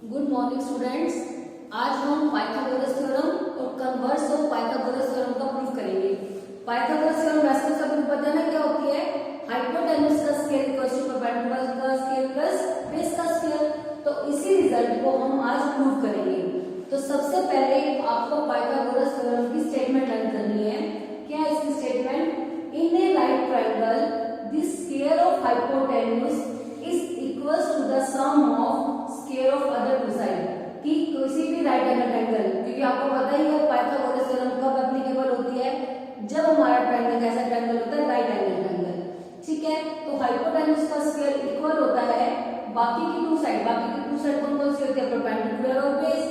Good morning students. आज हम Pythagoras theorem और कन्वर्स ऑफ पाइथागोरस थ्योरम का प्रूफ करेंगे। पाइथागोरस थ्योरम वैसे तो सभी को पता है ना क्या होती है, हाइपोटेन्यूज का स्क्वायर इक्वल्स टू परपेंडिकुलर का स्क्वायर प्लस बेस का स्क्वायर। तो इसी रिजल्ट को हम आज प्रूफ करेंगे। तो सबसे पहले आपको पाइथागोरस थ्योरम की स्टेटमेंट लर्न करनी है। क्या है इसकी statement? In a right triangle the square of hypotenuse is equals to the sum of square of other two side. कि किसी भी राइट एंगल ट्रायंगल, क्योंकि आपको पता ही है पाइथागोरस थ्योरम कब एप्लीकेबल होती है, जब हमारा ट्रायंगल कैसा ट्रायंगल होता है, राइट एंगल ट्रायंगल। ठीक है, तो हाइपोटेन्यूज का स्क्वायर इक्वल होता है बाकी की टू साइड कौन कौन सी होती है, परपेंडिकुलर और बेस,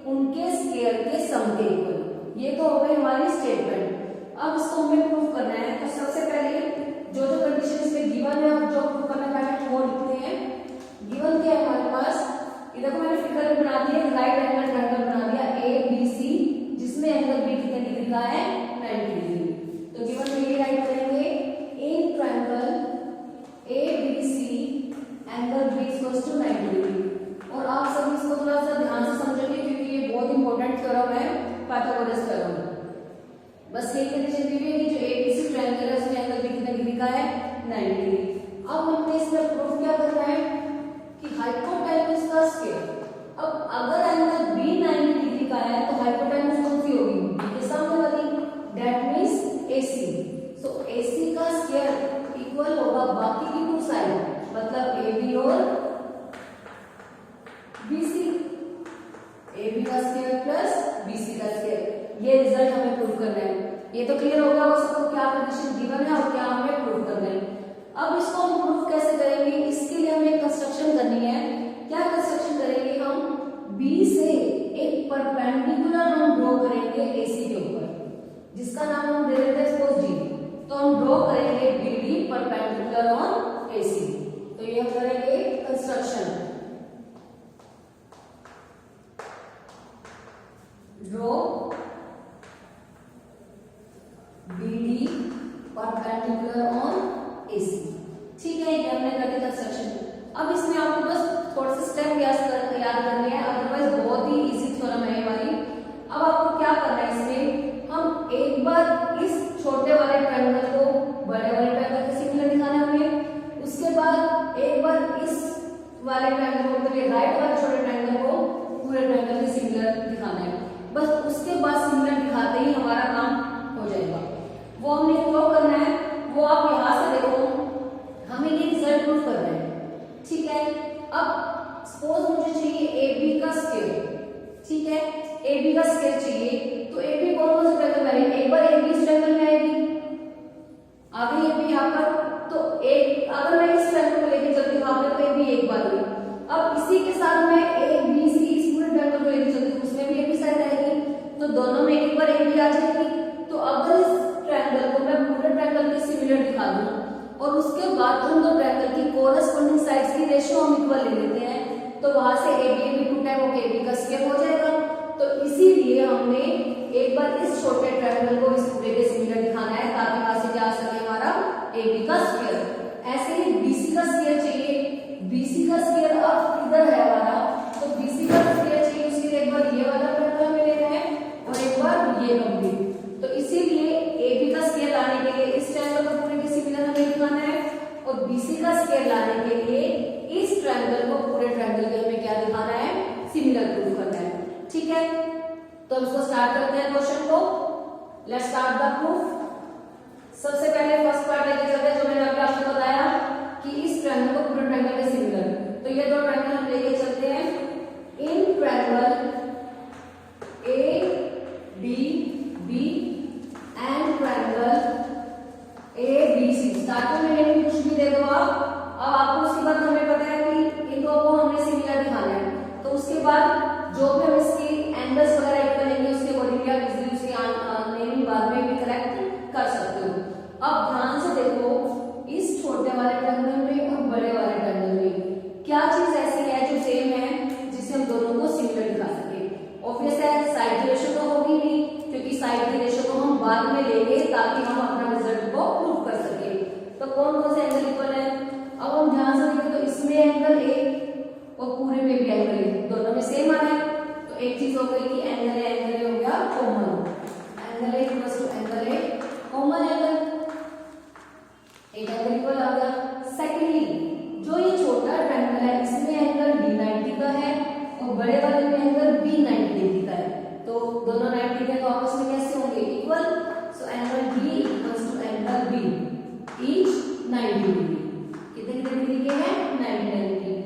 उनके स्क्वायर के सम के इक्वल। ये तो हो गई हमारी स्टेटमेंट। अब इसको हमें प्रूफ करना है। तो सबसे पहले जो जो कंडीशन इसमें गिवन है, जो प्रूफ करना चाहते हैं वो लिखते हैं। गिवन क्या है हमारे पास, इधर को मैंने फिगर में बना दिया, राइट एंगल ट्रायंगल बना दिया ए बी सी, जिसमें एंगल बी कितने डिग्री का है, 90 डिग्री। तो गिवन में ये राइट करेंगे, in triangle A B C angle B equals to 90 degree. और आप सब इसको थोड़ा सा ध्यान से समझेंगे क्योंकि ये बहुत इंपॉर्टेंट थ्योरम है, पाइथागोरस थ्योरम। बस ये कंडीशन दी हुई है कि जो एबीसी ट्रायंगल है उसमें एंगल बी कितने डिग्री का है, 90 डिग्री। अब हमने इसमें प्रूफ क्या करना है कि हाइपोटेन्यूज का स्क्वायर, अब अगर एंगल बी 90 डिग्री का है तो हाइपोटेन्यूज कौन सी होगी, बी के सामने वाली, that means AC. So AC का स्क्वायर इक्वल होगा बाकी की टू साइड, मतलब एबी और बीसी, एबी का स्क्वायर प्लस बीसी का स्क्वायर। ये रिजल्ट हमें प्रूव करना है। ये तो क्लियर होगा सबको क्या कंडीशन गिवन है और क्या हमें प्रूव करना है। अब इसको हम प्रूफ कैसे करेंगे, इसके लिए हमें कंस्ट्रक्शन करनी है। क्या कंस्ट्रक्शन करेंगे हम, बी से एक परपेंडिकुलर हम ड्रॉ करेंगे एसी के ऊपर, जिसका नाम हम दे देते हैं सपोज डी। तो हम ड्रॉ करेंगे बीडी परपेंडिकुलर ऑन एसी। तो ये हम करेंगे construction, draw BD perpendicular on AC. ठीक है, ये हमने कर दिया कंस्ट्रक्शन। अब इसमें आपको बस थोड़ा सा स्टेप याद करने हैं, अदरवाइज बहुत ही इजी थ्योरम है ये वाली। अब आपको क्या करना है, इसमें हम एक बार इस छोटे वाले ट्रायंगल को बड़े वाले ट्रायंगल के सिमिलर दिखाना है हमें। उसके बाद एक बार इस वाले ट्रायंगल को, मतलब राइट वाले छोटे ट्रायंगल को पूरे ट्रायंगल के सिमिलर दिखाना है। बस उसके बाद सिमिलर दिखाते ही हमारा काम हो जाएगा। वो हमने क्या करना है, वो आप यहां से देखो, हमें ये रिजल्ट प्रूफ करना है। ठीक है, अब सपोज मुझे चाहिए AB का स्क्वायर। ठीक है, AB का स्क्वायर चाहिए, तो AB कौन सा ट्रायंगल में, एक बार AB इस ट्रायंगल में आएगी, आ गई AB यहाँ पर। तो एक अगर मैं इस ट्रायंगल को लेके चलती हूँ वहां पर, तो AB एक बार हुई। अब इसी के साथ मैं ABC इस पूरे ट्रायंगल को लेके चलती हूँ, उसमें भी AB साइड आएगी, तो दोनों में एक बार AB आ जाएगी। तो अगर इस ट्रायंगल को मैं पूरे ट्रायंगल के सिमिलर दिखा दूं और उसके बाद उन दो ट्रायंगल की कोरस्पॉन्डिंग साइड्स की रेशियो हम इक्वल ले लेते हैं, तो वहां से AB टू टाइम होकर AB का स्क्वायर हो जाएगा। तो इसीलिए हमने एक बार इस छोटे ट्रायंगल को इस पूरे के सिमिलर दिखाना है, ताकि वहां से क्या आ सके हमारा AB का स्क्वायर। ऐसे ही BC का स्क्वायर चाहिए, BC का स्क्वायर अब इधर है हमारा, तो BC का स्क्वायर चाहिए, उसके लिए एक बार ये वाला ट्रायंगल हमें लेना है और एक बार ये कंप्लीट। तो इसीलिए AB का स्क्वायर लाने के लिए इस ट्रायंगल को पूरे के सिमिलर हमें दिखाना है, और BC का स्क्वायर लाने के लिए इस ट्रायंगल को पूरे ट्रायंगल के हमें क्या दिखाना है, सिमिलर प्रूफ करना है। ठीक है, तो हम इसको स्टार्ट करते हैं क्वेश्चन को। Let's start the proof. सबसे पहले फर्स्ट पार्ट लेके चलते हैं, जो मैंने अभी आपको बताया कि इस ट्रायंगल को पूरे ट्रायंगल के सिमिलर। तो ये दो ट्रायंगल हम लेके चलते हैं, in triangle ADB and triangle ABC। Starting में नेम कुछ भी दे दो आप। अब आपको उसके बाद हमें पता है कि इन दो को हमने सिमिलर दिखाना है, तो उसके बाद जो भी हम इसकी एंगल्स वगैरह ऐड करेंगे उसके अकॉर्डिंग आप इजीली उसकी नेमिंग बाद में भी करेक्ट कर सकते हो। अब ध्यान से देखो, इस छोटे वाले ट्रायंगल में और बड़े वाले ट्रायंगल में हो गई कि एंगल ए हो गया common, angle A equals to angle A common angle, एक एंगल इक्वल आ गया। सेकेंडली जो ये छोटा ट्रायंगल है इसमें एंगल डी 90 का है और बड़े वाले में एंगल बी 90 डिग्री का है, तो दोनों 90 डिग्री तो आपस में कैसे होंगे equal, so angle D equals to angle B each 90 degree, कितने डिग्री के हैं 90 डिग्री।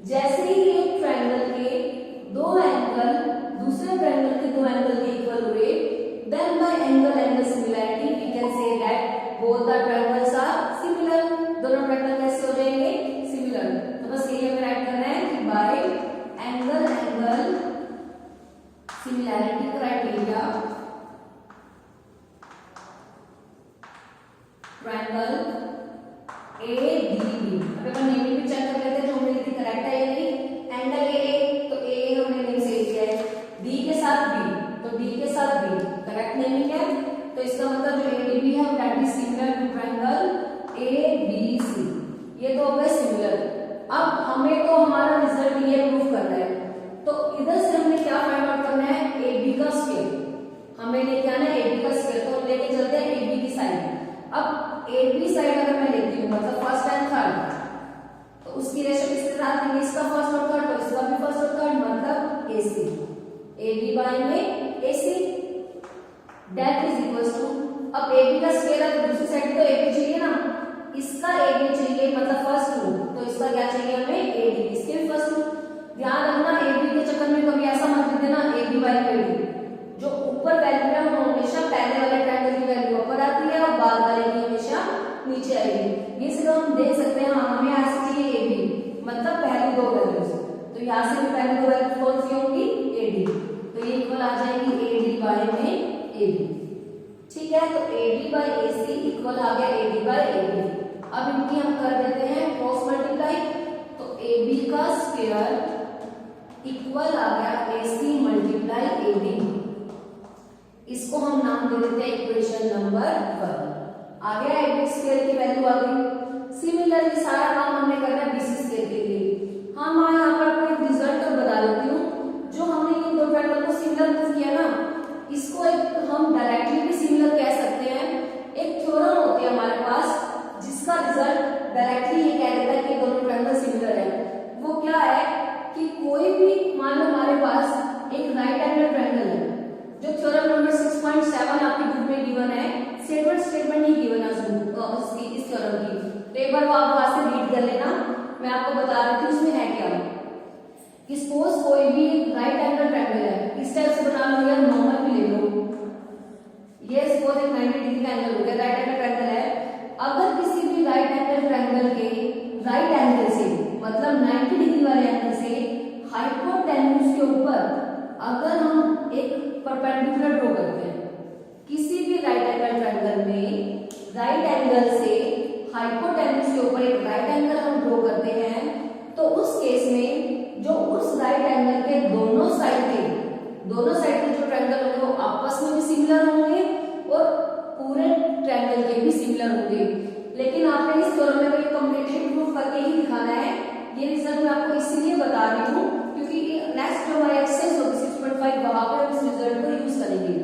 जैसे ही एक ट्रायंगल के दो एंगल दूसरे ट्रायंगल के दो एंगल के इक्वल हुए, then by angle similarity we can say that both the triangles are similar, दोनों ट्रायंगल कैसे हो जाएंगे सिमिलर। तो बस यही हमें राइट करना है कि by angle similarity criteria triangle A D B, अब अपन नेमिंग भी चेक कर लेते हैं जो हमने लिखी करेक्ट है या नहीं। एंगल ए तो ए हमने नेम से लिया है, डी के साथ बी तो डी के साथ बी करेक्ट नेमिंग है, तो इसका मतलब जो एडीबी है that is similar to triangle ABC, ये तो हो गए सिमिलर। अब हमें तो हमारा रिजल्ट ये प्रूव करना है, तो इधर से हमने क्या फाइंड आउट करना है एबी का स्क्वायर, हमें लेके आना है एबी का स्क्वायर, तो हम लेके चलते हैं एबी की साइड। अब एबी साइड अगर मैं लेती हूँ मतलब फर्स्ट एंड थर्ड, तो उसकी रेशो किसके साथ है, इसका फर्स्ट और थर्ड तो इसका भी फर्स्ट और थर्ड, मतलब एसी, एबी बाय में AC that is equals to, अब एबी का स्क्वायर है तो दूसरी साइड तो एबी चाहिए ना, इसका एबी चाहिए मतलब फर्स्ट रूट, तो इसका क्या चाहिए हमें एडी, इसके भी फर्स्ट रूट। ध्यान रखना एबी के चक्कर में कभी ऐसा मत लिख देना एबी बाय एडी, जो ऊपर वैल्यू है वो हमेशा पहले वाले ट्रायंगल की वैल्यू ऊपर आती है और बाद वाले की हमेशा नीचे आएगी। ये सिर्फ हम देख सकते हैं, हाँ हमें ऐसे चाहिए एबी मतलब पहली दो वैल्यूज, तो यहाँ से भी पहली दो वैल्यूज कौन सी होंगी एडी, तो ये इक्वल आ जाएगी एडी बाय में एबी, ठीक है। तो एडी बाय एसी इक्वल आ गया एडी बाय एबी। अब इनकी हम कर देते हैं क्रॉस मल्टीप्लाई, तो एबी का स्क्वायर इक्वल आ गया एसी मल्टीप्लाई एबी, इसको हम नाम दे देते हैं इक्वेशन नंबर 1। आ गया एबी स्क्वायर की वैल्यू आ गई। सिमिलरली सारा काम हमने करना है बीसी स्क्वायर के लिए। हाँ मैं यहाँ पर आपको एक रिजल्ट और बता देती हूँ, जो हमने ये दो ट्रायंगल को सिमिलर प्रूव किया ना, इसको एक हम डायरेक्टली भी सिमिलर कह सकते हैं। एक थ्योरम होती है हमारे पास जिसका रिजल्ट डायरेक्टली ये कह देता है कि दोनों ट्रायंगल सिमिलर है। वो क्या है कि कोई भी मान लो हमारे पास एक राइट एंगल ट्रायंगल है, जो थ्योरम नंबर 6.7 आपकी बुक में गिवन है, स्टेटमेंट ही गिवन है इस थ्योरम की, तो एक बार वो आप वहां से रीड कर लेना, मैं आपको बता रही थी उसमें है क्या। कि सपोज कोई भी राइट एंगल ट्रायंगल है, इस टाइप से बना लो या नॉर्मल भी ले लो, ये सपोज एक 90 डिग्री का एंगल हो गया, राइट एंगल ट्रायंगल है। अगर किसी भी राइट एंगल ट्रायंगल के राइट एंगल से मतलब 90 डिग्री वाले एंगल से हाइपोटेन्यूज के ऊपर अगर हम एक परपेंडिकुलर ड्रॉ करते हैं, किसी भी राइट एंगल ट्रायंगल में राइट एंगल से हाइपोटेन्यूज के ऊपर एक राइट एंगल हम ड्रॉ करते हैं, तो उस केस में जो उस राइट एंगल के दोनों साइड के जो ट्रायंगल होंगे वो आपस में भी सिमिलर होंगे और पूरे ट्रायंगल के भी सिमिलर होंगे। लेकिन आपने इस थ्योरम में कंप्लीटली प्रूफ करके ही दिखाना है। ये रिजल्ट मैं आपको इसीलिए बता रही हूँ क्योंकि नेक्स्ट जो हमारी एक्सरसाइज होगी 6.5 वहां पर हम इस रिजल्ट को यूज करेंगे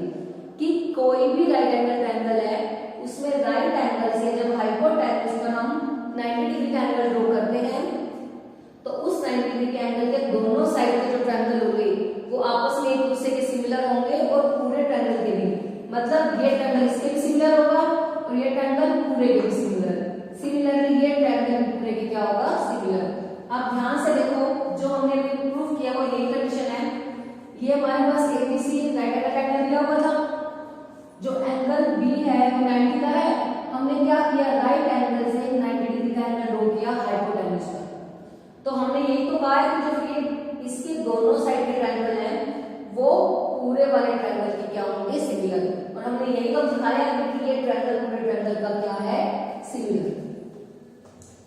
कि कोई भी राइट एंगल ट्रायंगल है उसमें राइट एंगल से जब हाइपोटेन्यूज पर हम 90 डिग्री का एंगल ड्रॉ करते हैं, तो उस 90 डिग्री के एंगल के दोनों साइड के जो ट्रायंगल होंगे वो आपस में एक दूसरे के सिमिलर होंगे और पूरे ट्रायंगल के भी, मतलब ये ट्रायंगल इसके भी सिमिलर होगा और ये ट्रायंगल पूरे के भी सिमिलरली ये ट्रायंगल पूरे के क्या होगा सिमिलर। आप ध्यान से देखो, जो हमने अभी प्रूव किया वो यही कंडीशन है। ये हमारे पास एबीसी राइट एंगल ट्रायंगल दिया हुआ था, जो एंगल बी है वो 90 का है, हमने क्या किया राइट एंगल से 90 डिग्री का एंगल ड्रॉ किया हाइपोटेन्यूज पर। तो हमने यही तो कहा है कि जो ये इसके दोनों साइड के ट्रायंगल हैं वो पूरे वाले ट्रायंगल के क्या होंगे सिमिलर, और हमने यही तो दिखाया है कि ये ट्रायंगल पूरे ट्रायंगल का क्या है सिमिलर।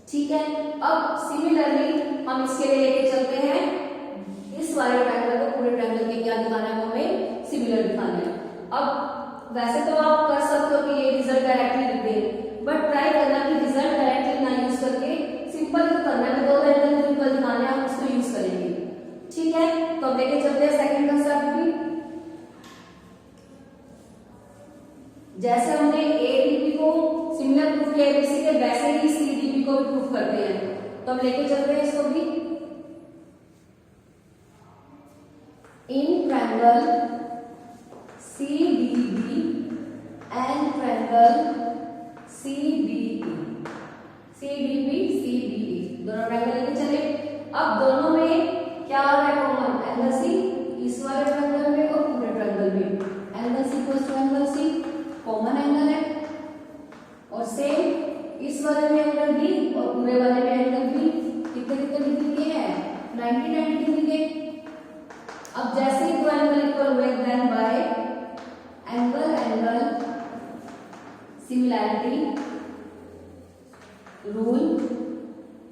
ठीक है, अब सिमिलरली हम इसके लिए लेके चलते हैं इस वाले ट्रायंगल को, पूरे ट्रायंगल के क्या दिखाना है हमें सिमिलर दिखाना है। अब वैसे तो आप कर सकते हो कि ये रिजल्ट डायरेक्टली लिख दे, बट ट्राई करना कि रिजल्ट डायरेक्टली ना यूज करके सिंपल तो करना है, दो एंगल दिखाने हम उसको यूज करेंगे। ठीक है, तो अब लेके चलते हैं सेकंड कंसेप्ट भी। जैसे हमने एडीबी को सिमिलर प्रूफ किया एबीसी के, वैसे ही सीडीबी को भी प्रूफ करते हैं। तो हम लेके चलते हैं इसको भी। In triangle CDB and triangle CBE, CDB CBE दोनों ट्रायंगल लेके चले। अब दोनों में क्या आ रहा है कॉमन? एंगल सी, इस वाले ट्रायंगल में और पूरे ट्रायंगल में angle C equals to angle C, common angle है। और सेम इस वाले में एंगल बी और पूरे वाले में एंगल बी कितने कितने डिग्री के हैं? 90 डिग्री के। अब जैसे ही दो एंगल इक्वल हुए then by angle angle similarity rule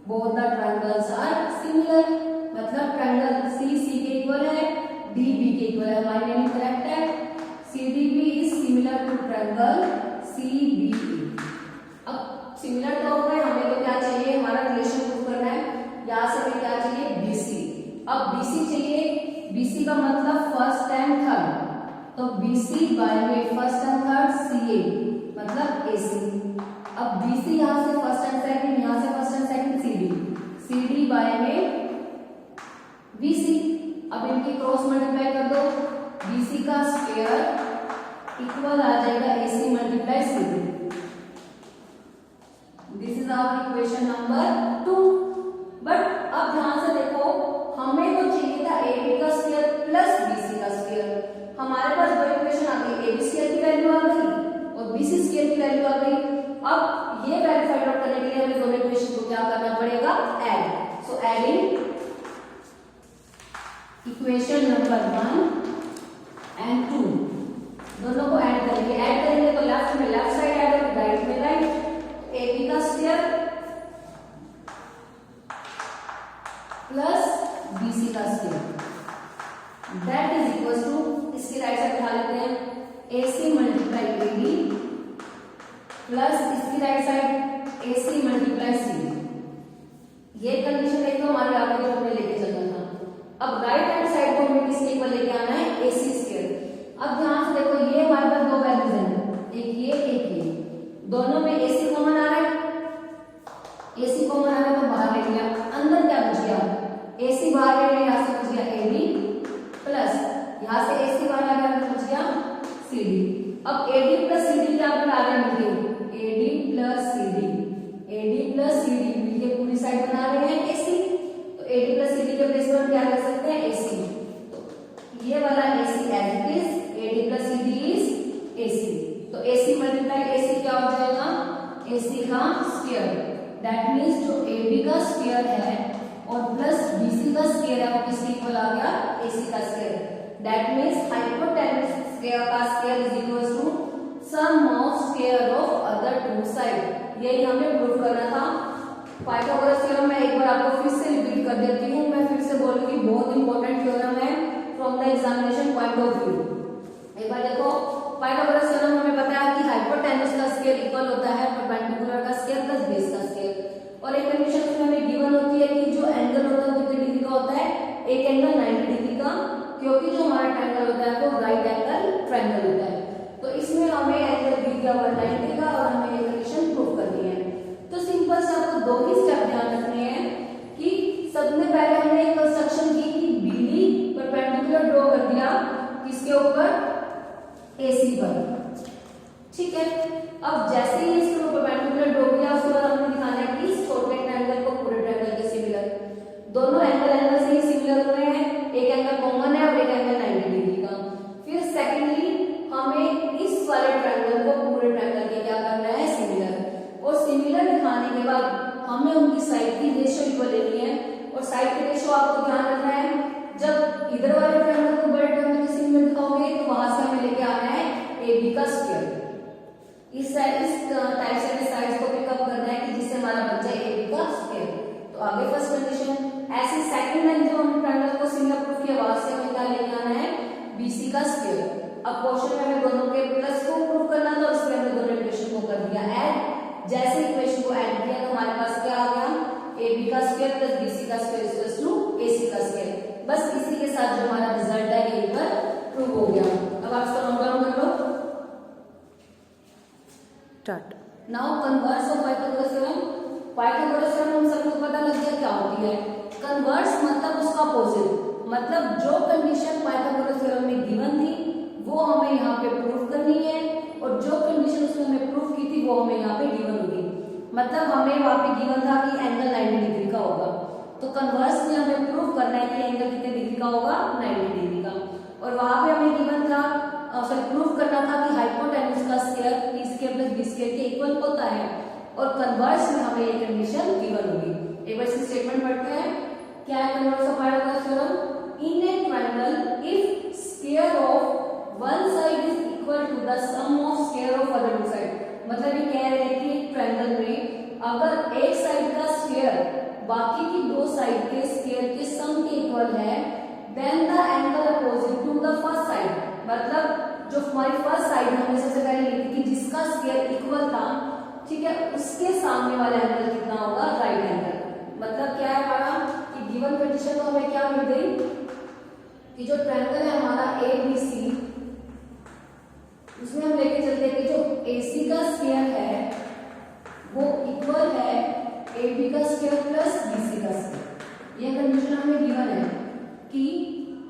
both the triangles are similar. मतलब ट्रायंगल सी सी के इक्वल है, डी बी के इक्वल है, हमारी मीनिंग करेक्ट है। CDB is similar to triangle CBE। अब सिमिलर तो हो गए, हमें तो क्या चाहिए? हमारा रिलेशन प्रूव करना है। यहाँ से हमें क्या चाहिए? BC। अब BC चाहिए, BC का मतलब फर्स्ट एंड थर्ड, तो BC बाय में फर्स्ट एंड थर्ड CA मतलब AC। अब BC यहाँ से फर्स्ट एंड सेकंड, यहाँ से first and second CD by में BC। अब इनकी क्रॉस मल्टीप्लाई कर दो, BC का स्क्वायर इक्वल आ जाएगा AC multiply CD। This is our equation number 2। But अब ध्यान से देखो, हमें तो चाहिए था AB का स्क्वायर प्लस BC का स्क्वायर। हमारे पास दो इक्वेशन आ गई, AB स्क्वायर की वैल्यू आ गई और BC स्क्वायर की वैल्यू आ गई। अब ये वैल्यू फाइंड आउट करने के लिए हमें दोनों इक्वेशन को क्या करना पड़ेगा? Add. So adding equation number 1 and 2 दोनों को ऐड करेंगे। ऐड करेंगे तो लेफ्ट में लेफ्ट साइड ऐड होगी, राइट में राइट। AB का स्क्वायर प्लस BC का square that is equal to, इसकी राइट साइड उठा लेते हैं, AC मल्टीप्लाई AB प्लस इसकी right side AC multiply CD। ये कंडीशन एक तो हमारे आगे जो हमने लेके चलना था। अब राइट हैंड साइड को हमें किसके इक्वल लेके आना है? AC square. अब ध्यान से देखो, ये हमारे पास दो वैल्यूज हैं, एक ये एक ये, दोनों में AC कॉमन आ रहा है। AC कॉमन आ रहा है तो बाहर ले लिया, अंदर क्या बच गया? AC बाहर ले लिया, यहाँ से बच गया AB प्लस यहाँ से AC बाहर आ गया, अंदर बच गया CD। अब AD प्लस CD क्या बना रहे हैं? AD plus CD, AD plus CD मिलके पूरी साइड बना रहे हैं AC। तो AD प्लस CD के प्लेस पर क्या कर सकते हैं? AC। तो ये वाला AC as it is, AD plus CD is AC। तो AC मल्टीप्लाई AC क्या हो जाएगा? AC का स्क्वायर। दैट मींस जो AB का स्क्वायर है और प्लस BC का स्क्वायर है वो किसके इक्वल आ गया? AC का square. That means hypotenuse square का square is equal to sum of square of other two side. यही हमें प्रूव करना था। पाइथागोरस थ्योरम मैं एक बार आपको फिर से रिपीट कर देती हूँ, मैं फिर से बोलूंगी, बहुत इंपॉर्टेंट थ्योरम है from the examination point of view. एक बार देखो, पाइथागोरस थ्योरम हमें पता है कि हाइपोटेन्यूज का स्क्वायर इक्वल होता है परपेंडिकुलर का स्क्वायर प्लस बेस का स्क्वायर। और एक कंडीशन उसमें हमें गिवन होती है कि जो एंगल होता है वो कितने डिग्री का होता है? एक एंगल 90 डिग्री का, क्योंकि जो हमारा ट्रायंगल होता है वो राइट एंगल ट्रायंगल होता है। तो इसमें हमें एंगल दी गया 190 का और हमें ये कंडीशन प्रूव करनी है। तो सिंपल से आपको दो ही स्टेप ध्यान रखने हैं कि सबसे पहले हमने एक कंस्ट्रक्शन की कि BD परपेंडिकुलर ड्रॉ कर दिया किसके ऊपर? AC पर। ठीक है, अब जैसे ही इसको परपेंडिकुलर ड्रॉ किया उसके बाद हमने दिखाना है कि इस छोटे ट्रायंगल को पूरे ट्रायंगल के सिमिलर, दोनों एंगल से ही सिमिलर हो रहे हैं, एक एंगल कॉमन है और एक एंगल 90 डिग्री का। फिर सेकेंडली हमें इस वाले ट्रायंगल को पूरे ट्रायंगल के क्या करना है? सिमिलर। और सिमिलर दिखाने के बाद हमें उनकी साइड की रेशियो इक्वल लेनी है। और साइड की रेशियो आपको ध्यान रखना है, जब इधर वाले ट्रायंगल को बड़े ट्रायंगल के सिमिलर दिखाओगे तो वहां से हमें लेके आना है AB का स्क्वायर। इस टाइप से साइड्स को पिकअप करना है कि जिससे हमारा बन जाए AB का स्क्वायर। तो आगे फर्स्ट कंडीशन, ऐसे सेकंड लाइन जो हमने ट्रायंगल को सिमिलर प्रूफ किया वहां से हमें क्या लेके आना है? BC का स्क्वायर। अब क्वेश्चन में हमें दोनों के प्लस को प्रूव करना था, इसलिए हमने दोनों इक्वेशन को कर दिया ऐड। जैसे इक्वेशन को ऐड किया तो हमारे पास क्या आ गया? AB का स्क्वायर प्लस BC का स्क्वायर इक्वल्स टू AC का स्क्वायर। बस इसी के साथ जो हमारा रिजल्ट है यही पर प्रूव हो गया। अब आप इसका नोट डाउन कर लो। Start. Now converse of Pythagoras theorem. Pythagoras theorem हम सबको पता लग गया क्या होती है। कन्वर्स मतलब उसका अपोजिट, मतलब जो कंडीशन पाइथागोरस थ्योरम में गिवन थी वो हमें यहाँ पे प्रूफ करनी है, और जो कंडीशन उसने हमें प्रूफ की थी वो हमें यहाँ पे गिवन होगी। मतलब हमें वहाँ पे गिवन था कि एंगल 90 डिग्री का होगा, तो कन्वर्स में हमें प्रूफ करना है कि एंगल कितने डिग्री का होगा, 90 डिग्री का। और वहाँ पे हमें गिवन था, प्रूफ करना था कि हाइपोटेन्यूज का square p square plus b square के इक्वल होता है, और कन्वर्स में हमें ये कंडीशन गिवन होगी। एक बार इसकी स्टेटमेंट पढ़ते हैं। क्या है converse of Pythagoras theorem? In a triangle if square of one side is equal to the sum of square of other two side. मतलब ये कह रहे हैं कि एक ट्रायंगल में अगर एक साइड का स्क्वायर बाकी की दो साइड के स्क्वायर के सम के इक्वल है, then the angle opposite to the first side, मतलब जो हमारी फर्स्ट साइड हमने सबसे पहले लिखी थी जिसका स्क्वायर इक्वल था, ठीक है, उसके सामने वाला एंगल कितना होगा, राइट एंगल। मतलब क्या है हमारा कि गिवन कंडीशन तो हमें क्या मिल गई कि जो ट्रायंगल है हमारा ABC, उसमें हम लेके चलते हैं कि जो AC का स्क्वायर है वो इक्वल है AB का स्क्वायर प्लस BC का स्क्वायर। ये कंडीशन हमें गिवन है कि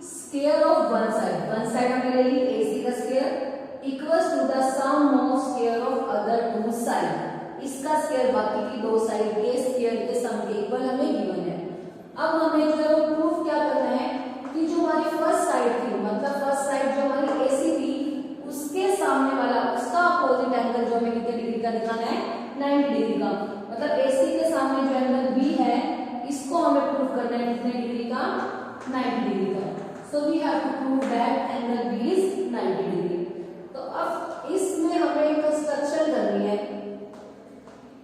स्क्वायर ऑफ वन साइड हमने ले ली AC का square equals to the sum of square of other two side. इसका स्क्वायर बाकी की दो साइड के स्क्वायर के सम के इक्वल हमें गिवन है। अब हमें जो है वो प्रूफ क्या करना है कि जो हमारी फर्स्ट साइड थी, मतलब फर्स्ट साइड जो हमारी AC थी, उसके सामने वाला उसका अपोजिट एंगल जो हमें कितने डिग्री का दिखाना है, 90 डिग्री का। मतलब AC के सामने जो एंगल B है इसको हमें प्रूफ करना है कितने डिग्री का, 90 डिग्री का। So we have to prove that angle B is 90 degree. तो अब इसमें हमें कंस्ट्रक्शन करनी है।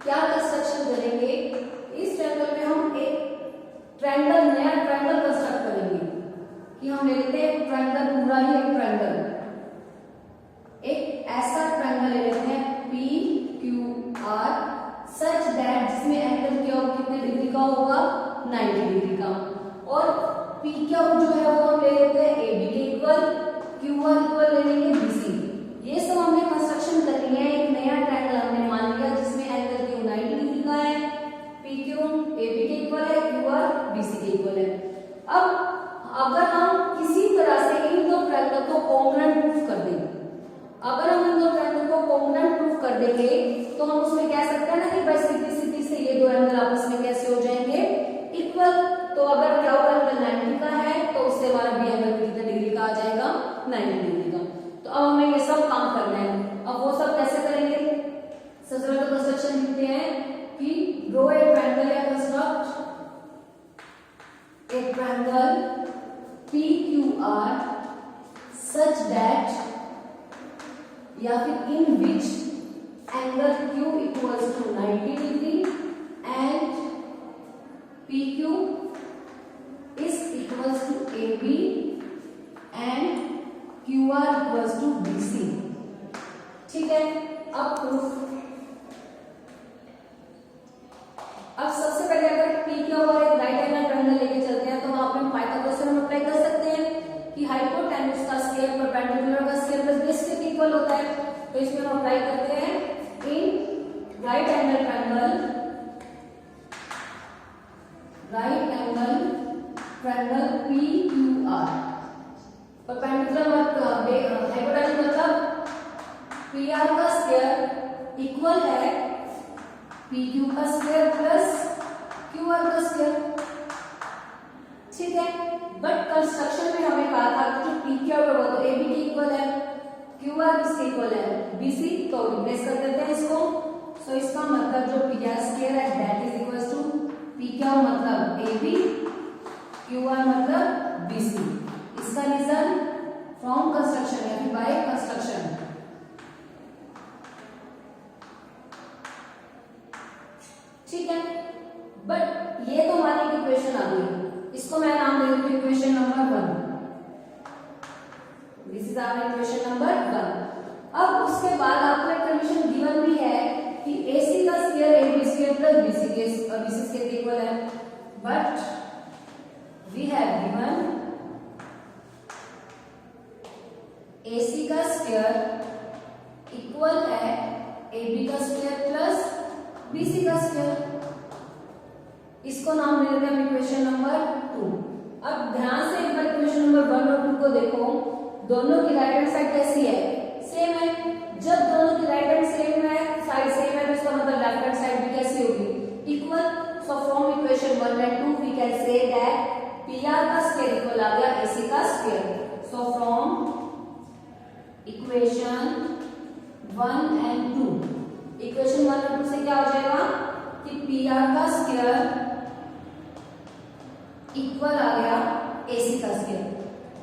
क्या कंस्ट्रक्शन करेंगे? इस ट्रायंगल में हम एक नया ट्रायंगल कंस्ट्रक्ट करेंगे कि हम ले लेते हैं ट्रायंगल, पूरा ही एक ट्रायंगल, एक ऐसा ट्रायंगल ले लेते हैं PQR सच दैट जिसमें एंगल क्या होगा, कितने डिग्री का होगा, 90 डिग्री का। और PQ जो है वो हम ले लेते हैं AB के इक्वल, QR इक्वल ले लेंगे BC। ये सब हमने कंस्ट्रक्शन करनी है। एक नया ट्रायंगल हमने मान लिया जिसमें एंगल Q 90 डिग्री का है, PQ AB के इक्वल है, QR BC के इक्वल है। अब अगर हम किसी तरह से इन दो ट्रायंगल को कॉन्ग्रुएंट प्रूफ कर दें, अगर हम इन दो ट्रायंगल को कॉन्ग्रुएंट प्रूफ कर देंगे तो हम उसमें कह सकते हैं ना कि बाय सिंप्लिसिटी से ये दो एंगल आपस में कैसे हो जाएंगे, इक्वल। तो अगर क्या होगा, एंगल 90 का है तो उससे हमारा बी एंगल कितने डिग्री का आ जाएगा, 90 डिग्री का। तो अब हमें ये सब काम करना है। अब वो सब कैसे करेंगे? सबसे पहले तो कंस्ट्रक्शन लिखते हैं कि ड्रॉ ए ट्रायंगल या construct a triangle PQR such that, या फिर in which angle Q equals to 90 degree and PQ is equals to AB and QR equals to BC। ठीक है, अब प्रूफ। अब सबसे पहले अगर PQ और एक राइट एंगल ट्रायंगल लेके चलते हैं तो वहां पे हम पाइथागोरस थ्योरम अप्लाई कर सकते हैं कि हाइपोटेन्यूज का स्क्वायर परपेंडिकुलर का स्क्वायर प्लस बेस के इक्वल होता है। तो इसमें हम अप्लाई करते हैं in right angle triangle PQR perpendicular hypotenuse मतलब PR का स्क्वायर इक्वल है PQ का स्क्वायर प्लस QR का स्क्वायर। ठीक है, बट कंस्ट्रक्शन में हमें कहा था कि जो PQ है वो तो AB के इक्वल है, QR किसके इक्वल है, BC। तो रिप्लेस कर देते हैं इसको। सो इसका मतलब जो PR स्क्वायर है that is equals to PQ मतलब AB, QR मतलब BC। इसका रीजन फ्रॉम कंस्ट्रक्शन या फिर बाय कंस्ट्रक्शन। ठीक है, बट ये तो हमारी इक्वेशन आ गई, इसको मैं नाम दे दूं equation number 1। This is our equation number 1। अब उसके बाद आपको एक कंडीशन गिवन भी है कि AC का square AB square plus BC square equal है, but we have given AC का स्क्वायर इक्वल है AB का स्क्वायर प्लस BC का स्क्वायर। इसको नाम दे देते हैं इक्वेशन नंबर 2। अब ध्यान से एक बार इक्वेशन नंबर 1 और 2 को देखो, दोनों की राइट हैंड साइड कैसी है, सेम है। जब दोनों की राइट हैंड सेम है, साइड सेम है, तो इसका मतलब लेफ्ट हैंड साइड भी कैसी होगी, equal. So from equation 1 and 2 we can say that PR का स्क्वायर इक्वल आ गया AC का square. So from equation 1 and 2, equation 1 और 2 से क्या हो जाएगा कि PR का स्क्वायर इक्वल आ गया AC का स्क्वायर।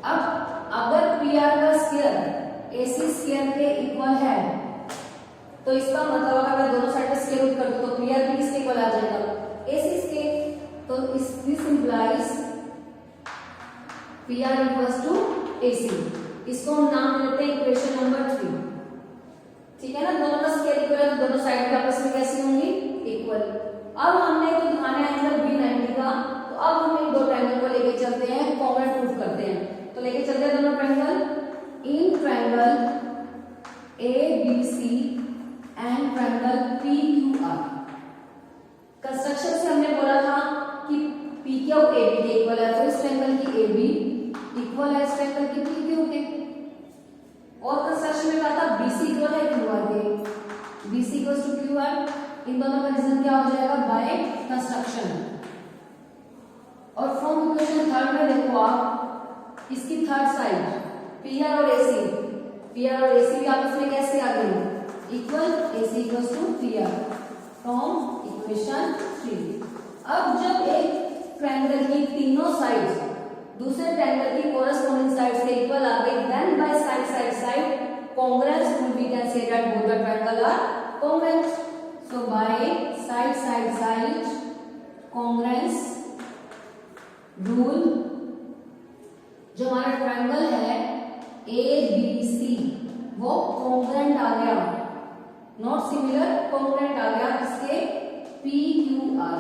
अब अगर PR का स्क्वायर AC स्क्वायर के इक्वल है, तो इसका मतलब अगर मैं दोनों साइड पे स्क्वायर रूट कर दूं तो PR भी किसके इक्वल आ जाएगा, AC के। तो this implies PR equals to AC। इसको हम नाम देते हैं इक्वेशन नंबर 3। ठीक है ना, दोनों का स्क्वायर इक्वल है तो दोनों साइड आपस में कैसी होंगी, इक्वल। अब हमने तो दिखाना है एंगल B90 का, तो अब हम इन दो ट्रायंगल को लेके चलते हैं, कॉन्ग्रुएंट प्रूफ करते हैं। तो लेके चलते हैं दोनों triangle. In triangle ABC and triangle PQR, construction से हमने बोला था कि PQ AB के इक्वल है, तो इस ट्रायंगल की AB इक्वल है इस ट्रायंगल की PQ के। और कंस्ट्रक्शन में कहा था BC इक्वल है QR के, BC इक्वल्स टू QR। इन दोनों का रीजन क्या हो जाएगा, बाय कंस्ट्रक्शन। और फ्रॉम इक्वेशन 3 में देखो आप, इसकी थर्ड साइड PR और AC भी आपस में कैसे आ गई, equal. AC equals to PR from equation 3। अब जब एक ट्रायंगल की तीनों साइड्स दूसरे ट्रायंगल की कोरस्पोंडिंग साइड्स के इक्वल आ गई, then by side congruence rule we can say that both the triangle are congruent. So by side congruence rule, जो हमारा ट्रायंगल है ABC वो congruent आ गया, नॉट सिमिलर, congruent आ गया इसके PQR।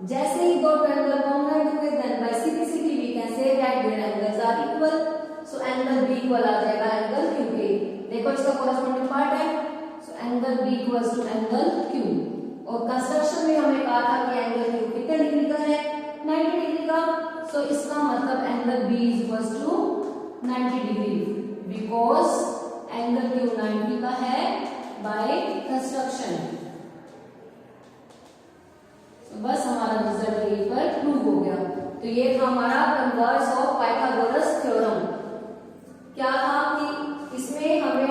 जैसे ही दो ट्रायंगल congruent हुए, then by CPCP we can say that their angles are equal. So angle B equal आ जाएगा एंगल Q के। देखो इसका कोरस्पोंडिंग पार्ट है, so angle B equals to angle Q। और कंस्ट्रक्शन में हमें कहा था कि एंगल Q कितने डिग्री का है, 90 डिग्री का। सो इसका मतलब angle B equals to 90 degree, because angle Q 90 का है बाय कंस्ट्रक्शन। बस हमारा रिजल्ट यहीं पर प्रूव हो गया। तो ये था हमारा कन्वर्स ऑफ पाइथागोरस थ्योरम। क्या था कि इसमें हमें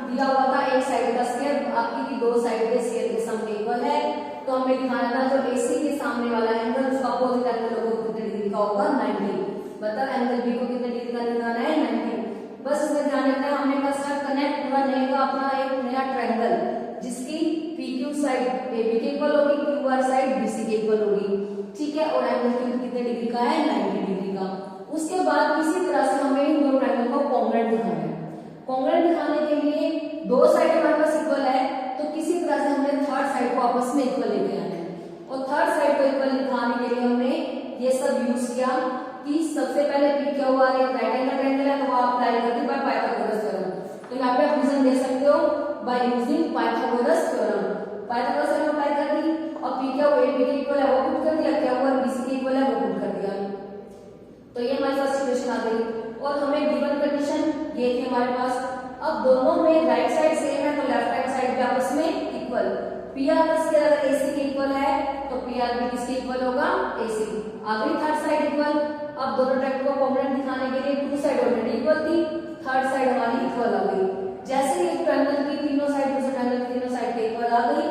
दिया हुआ था एक साइड का स्क्वायर, बाकी की दो साइड के स्क्वायर के सम इक्वल है। तो हमें दिखाना था जो AC के सामने वाला एंगल उसका अपोजिट एंगल होगा कितने डिग्री का होगा, 90। मतलब एंगल B को कितने डिग्री का निकालना है, 90। बस इसमें ध्यान रखना है, हमने कंस्ट्रक्ट कनेक्ट पूरा रहेगा अपना एक नया ट्रायंगल, जिसकी PQ साइड AB के इक्वल होगी, QR साइड BC के इक्वल होगी। ठीक है, और एंगल Q कितने डिग्री का है, 90 डिग्री का। उसके बाद इसी तरह से हमें इन दो ट्रायंगल को कॉन्ग्रुएंट दिखाना है। कॉन्ग्रुएंट दिखाने के लिए दो साइड हमारे पास इक्वल है, तो किसी तरह से हमने थर्ड साइड को आपस में इक्वल लेके आना है। और थर्ड साइड को इक्वल दिखाने के लिए हमने ये सब यूज किया कि सबसे पहले PQR एक राइट एंगल ट्रायंगल है, तो वो अप्लाई करते हैं बाय पाइथागोरस थ्योरम। तो यहाँ पे आप रीजन दे सकते हो by using Pythagoras theorem. Pythagoras theorem apply कर दी और PQ AB के इक्वल है वो पुट कर दिया, QR BC के इक्वल है वो पुट कर दिया। तो ये हमारी फर्स्ट इक्वेशन आ गई। और हमें गिवन कंडीशन ये थी हमारे पास। अब दोनों में राइट साइड सेम है, तो लेफ्ट हैंड साइड भी आपस में इक्वल। PR का स्क्वायर अगर AC के इक्वल है, तो PR भी किसके इक्वल होगा, AC। आ गई थर्ड साइड इक्वल। अब दोनों ट्रायंगल को कॉन्ग्रुएंट दिखाने के लिए टू साइड ऑलरेडी इक्वल थी, थर्ड साइड हमारी इक्वल आ गई। जैसे ही एक ट्रायंगल की तीनों साइड दूसरे ट्रायंगल की तीनों साइड के इक्वल आ गई,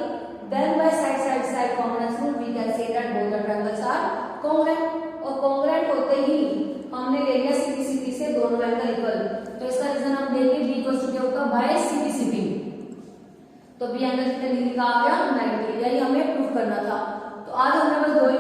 then by side congruence rule we can say that both the triangles are congruent. और कॉन्ग्रुएंट होते ही हमने ले लिया CPCP से दोनों एंगल इक्वल। तो इसका रीजन हम देंगे B इक्वल्स टू क्या होगा, बाय CPCP। तो B एंगल कितने डिग्री का आ गया, 90। यही हमें प्रूफ करना था। तो आज हमने बस दो